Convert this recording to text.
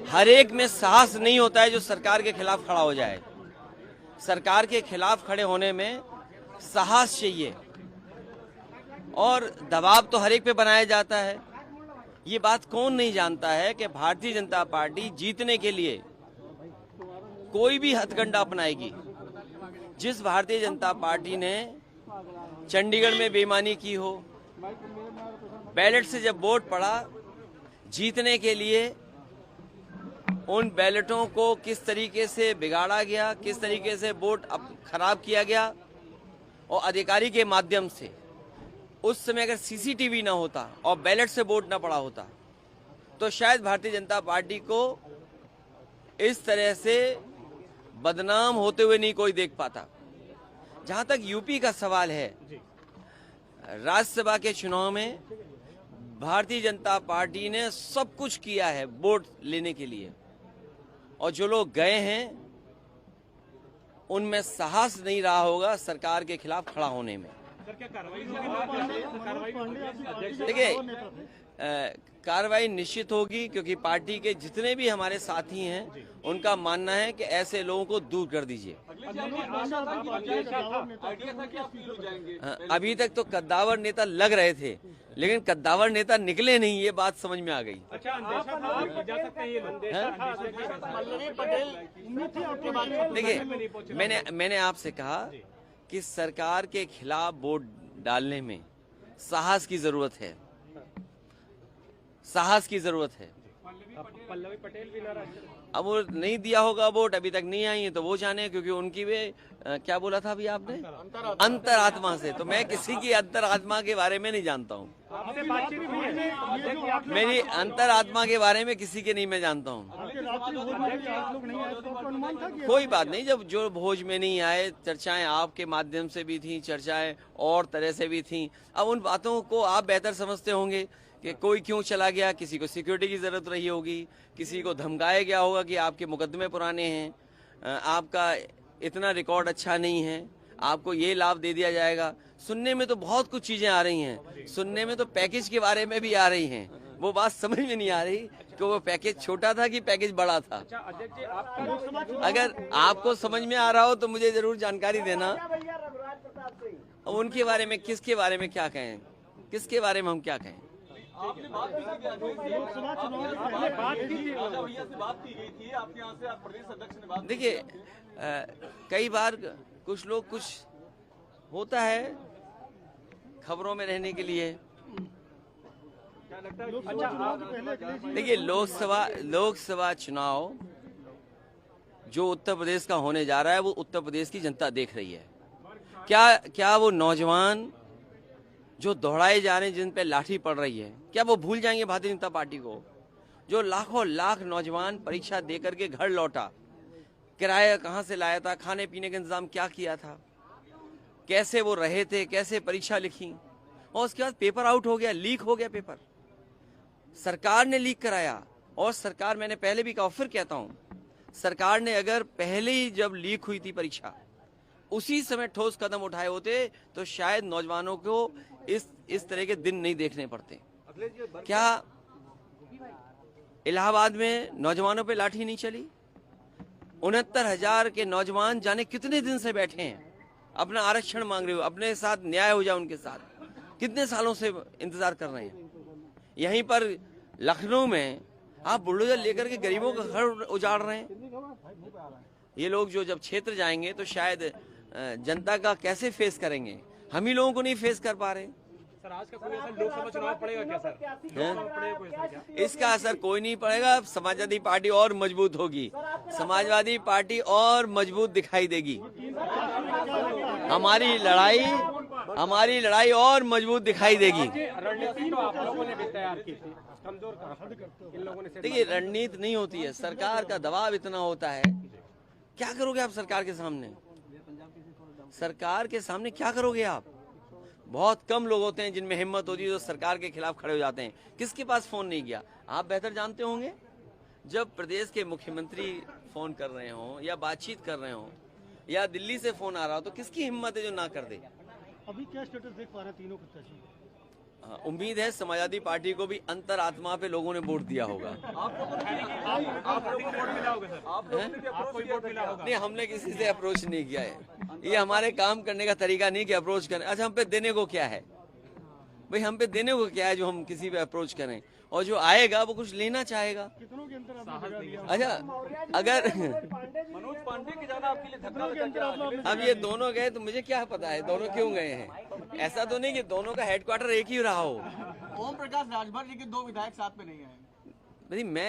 हर एक में साहस नहीं होता है जो सरकार के खिलाफ खड़ा हो जाए। सरकार के खिलाफ खड़े होने में साहस चाहिए और दबाव तो हर एक पे बनाया जाता है। ये बात कौन नहीं जानता है कि भारतीय जनता पार्टी जीतने के लिए कोई भी हथकंडा अपनाएगी। जिस भारतीय जनता पार्टी ने चंडीगढ़ में बेईमानी की हो, बैलेट से जब वोट पड़ा, जीतने के लिए उन बैलेटों को किस तरीके से बिगाड़ा गया, किस तरीके से वोट खराब किया गया, और अधिकारी के माध्यम से उस समय अगर सीसीटीवी ना होता और बैलेट से वोट ना पड़ा होता तो शायद भारतीय जनता पार्टी को इस तरह से बदनाम होते हुए नहीं कोई देख पाता। जहां तक यूपी का सवाल है, राज्यसभा के चुनाव में भारतीय जनता पार्टी ने सब कुछ किया है वोट लेने के लिए, और जो लोग गए हैं उनमें साहस नहीं रहा होगा सरकार के खिलाफ खड़ा होने में। देखिए, कार्रवाई निश्चित होगी, क्योंकि पार्टी के जितने भी हमारे साथी हैं उनका मानना है कि ऐसे लोगों को दूर कर दीजिए। अभी तक तो कद्दावर नेता लग रहे थे, लेकिन कद्दावर नेता निकले नहीं, ये बात समझ में आ गई। देखिए, मैंने आपसे कहा कि सरकार के खिलाफ वोट डालने में साहस की जरूरत है, साहस की जरूरत है। पल्लवी पटेल भी अब वो नहीं दिया होगा वोट, अभी तक नहीं आई है, तो वो जाने, क्योंकि उनकी वे क्या बोला था अभी आपने, अंतरात्मा से। तो मैं किसी की अंतरात्मा के बारे में नहीं जानता हूँ, मेरी अंतरात्मा के बारे में किसी के नहीं मैं जानता हूँ। कोई बात नहीं, जब जो भोज में नहीं आए, चर्चाएं आपके माध्यम से भी थी, चर्चाएं और तरह से भी थी। अब उन बातों को आप बेहतर समझते होंगे कि कोई क्यों चला गया, किसी को सिक्योरिटी की जरूरत रही होगी, किसी को धमकाया गया होगा कि आपके मुकदमे पुराने हैं, आपका इतना रिकॉर्ड अच्छा नहीं है, आपको ये लाभ दे दिया जाएगा। सुनने में तो बहुत कुछ चीजें आ रही हैं, सुनने में तो पैकेज के बारे में भी आ रही हैं, वो बात समझ में नहीं आ रही कि वो पैकेज छोटा था कि पैकेज बड़ा था। अगर आपको समझ में आ रहा हो तो मुझे जरूर जानकारी देना। उनके बारे में, किसके बारे में क्या कहें, किसके बारे में हम क्या कहें। आपने बात लोकसभा चुनाव से पहले बात की थी, राजा भैया से बात की गई थी, आपके यहाँ से आप प्रदेश अध्यक्ष ने बात। देखिए, कई बार कुछ लोग, कुछ होता है खबरों में रहने के लिए। देखिए, लोकसभा चुनाव जो उत्तर प्रदेश का होने जा रहा है, वो उत्तर प्रदेश की जनता देख रही है। क्या वो नौजवान जो दौड़ाए जा रहे हैं, जिन पे लाठी पड़ रही है, क्या वो भूल जाएंगे भारतीय जनता पार्टी को? जो लाखों लाख नौजवान परीक्षा दे करके घर लौटा, किराया कहां से लाया था, खाने पीने का इंतजाम क्या किया था, कैसे वो रहे थे, कैसे परीक्षा लिखी, और उसके बाद पेपर आउट हो गया, लीक हो गया पेपर, सरकार ने लीक कराया। और सरकार, मैंने पहले भी कहा, फिर कहता हूं, सरकार ने अगर पहले ही जब लीक हुई थी परीक्षा, उसी समय ठोस कदम उठाए होते तो शायद नौजवानों को इस तरह के दिन नहीं देखने पड़ते। क्या इलाहाबाद में नौजवानों पे लाठी नहीं चली? 69,000 के नौजवान जाने कितने दिन से बैठे हैं, अपना आरक्षण मांग रहे हो, अपने साथ न्याय हो जाए उनके साथ, कितने सालों से इंतजार कर रहे हैं। यहीं पर लखनऊ में आप बुलडोजर लेकर के गरीबों का घर उजाड़ रहे हैं। ये लोग जो जब क्षेत्र जाएंगे तो शायद जनता का कैसे फेस करेंगे, हम ही लोगों को नहीं फेस कर पा रहे। सर, आज का कोई असर लोकसभा चुनाव पड़ेगा क्या सर? इसका असर कोई नहीं पड़ेगा। समाजवादी पार्टी और मजबूत होगी, समाजवादी पार्टी और मजबूत दिखाई देगी। हमारी लड़ाई और मजबूत दिखाई देगी। देखिए, रणनीति नहीं होती है, सरकार का दबाव इतना होता है। क्या करोगे आप सरकार के सामने? सरकार के सामने क्या करोगे आप? बहुत कम लोग होते हैं जिनमें हिम्मत होती है, जो सरकार के खिलाफ खड़े हो जाते हैं। किसके पास फोन नहीं किया? आप बेहतर जानते होंगे। जब प्रदेश के मुख्यमंत्री फोन कर रहे हों या बातचीत कर रहे हों या दिल्ली से फोन आ रहा हो, तो किसकी हिम्मत है जो ना कर दे? अभी क्या स्टेटस देख पा रहे हैं तीनों प्रत्याशी? उम्मीद है समाजवादी पार्टी को भी अंतरात्मा पे लोगों ने वोट दिया होगा। आप लोगों को वोट मिला होगा सर? आप लोगों ने भी अप्रोच किया होगा? नहीं, हमने किसी से अप्रोच नहीं किया है। ये हमारे काम करने का तरीका नहीं कि अप्रोच करें। अच्छा, हम पे देने को क्या है भाई? हम पे देने को क्या है जो हम किसी पे अप्रोच करें? और जो आएगा वो कुछ लेना चाहेगा। अच्छा, अगर मनोज पांडे की ज्यादा आपके लिए धक्का अब ये दोनों गए तो मुझे क्या पता है दोनों क्यों गए हैं। ऐसा तो नहीं कि दोनों का हेडक्वार्टर एक ही रहा हो। ओम प्रकाश राजभर जी के 2 विधायक साथ में नहीं आए। भाई मैं